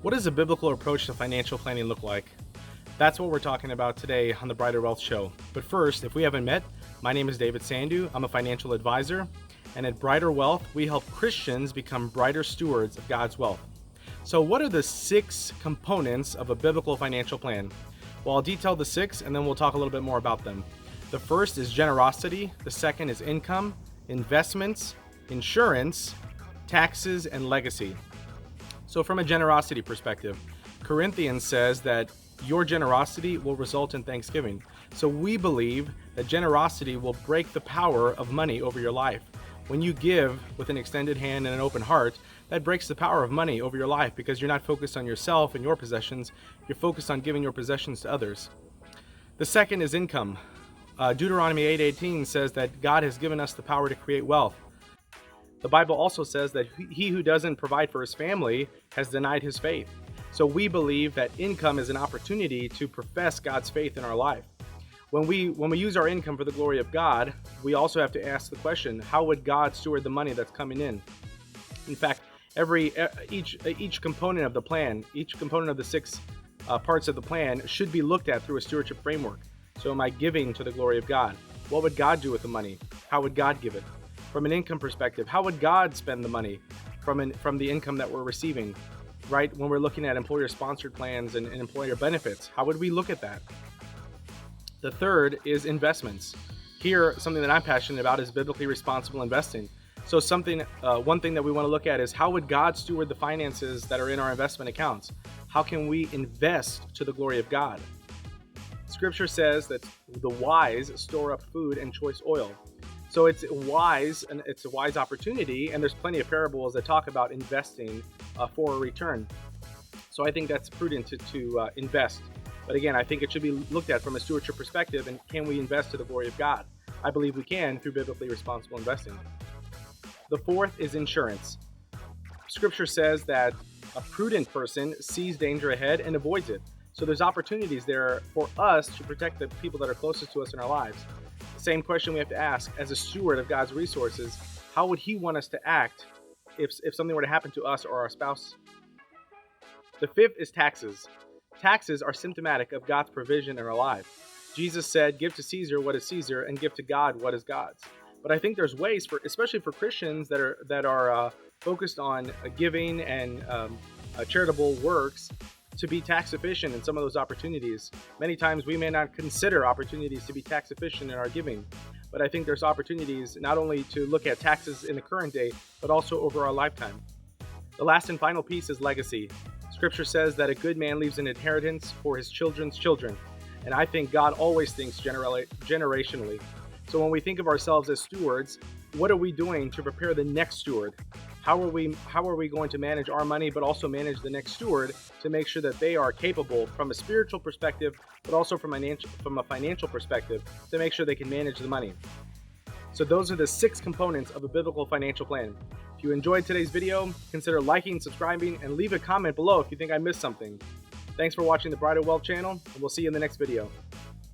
What does a biblical approach to financial planning look like? That's what we're talking about today on the Brighter Wealth Show. But first, if we haven't met, my name is David Sandu. I'm a financial advisor, and at Brighter Wealth, we help Christians become brighter stewards of God's wealth. So, what are the 6 components of a biblical financial plan? Well, I'll detail the 6 and then we'll talk a little bit more about them. The first is generosity, the second is income, investments, insurance, taxes, and legacy. So from a generosity perspective, Corinthians says that your generosity will result in thanksgiving. So we believe that generosity will break the power of money over your life. When you give with an extended hand and an open heart, that breaks the power of money over your life because you're not focused on yourself and your possessions, you're focused on giving your possessions to others. The second is income. Deuteronomy 8:18 says that God has given us the power to create wealth. The Bible also says that he who doesn't provide for his family has denied his faith. So we believe that income is an opportunity to profess God's faith in our life. When we use our income for the glory of God, we also have to ask the question, how would God steward the money that's coming in? In fact, each component of the plan, each component of the 6 parts of the plan should be looked at through a stewardship framework. So am I giving to the glory of God? What would God do with the money? How would God give it? From an income perspective, how would God spend the money from the income that we're receiving, right? When we're looking at employer-sponsored plans and employer benefits, how would we look at that? The third is investments. Here, something that I'm passionate about is biblically responsible investing. So one thing that we want to look at is how would God steward the finances that are in our investment accounts? How can we invest to the glory of God? Scripture says that the wise store up food and choice oil. So it's wise, and it's a wise opportunity, and there's plenty of parables that talk about investing for a return. So I think that's prudent to invest. But again, I think it should be looked at from a stewardship perspective, and can we invest to the glory of God? I believe we can through biblically responsible investing. The fourth is insurance. Scripture says that a prudent person sees danger ahead and avoids it. So there's opportunities there for us to protect the people that are closest to us in our lives. Same question we have to ask as a steward of God's resources: how would he want us to act if something were to happen to us or our spouse? The fifth is taxes. Taxes are symptomatic of God's provision in our life. Jesus said, give to Caesar what is Caesar and give to God what is God's. But I think there's ways especially for Christians that are focused on giving and charitable works, to be tax efficient in some of those opportunities. Many times we may not consider opportunities to be tax efficient in our giving, but I think there's opportunities not only to look at taxes in the current day, but also over our lifetime. The last and final piece is legacy. Scripture says that a good man leaves an inheritance for his children's children, and I think God always thinks generationally. So when we think of ourselves as stewards, what are we doing to prepare the next steward? How are we going to manage our money, but also manage the next steward to make sure that they are capable from a spiritual perspective, but also from a financial perspective, to make sure they can manage the money? So those are the 6 components of a biblical financial plan. If you enjoyed today's video, consider liking, subscribing, and leave a comment below if you think I missed something. Thanks for watching the Brighter Wealth channel, and we'll see you in the next video.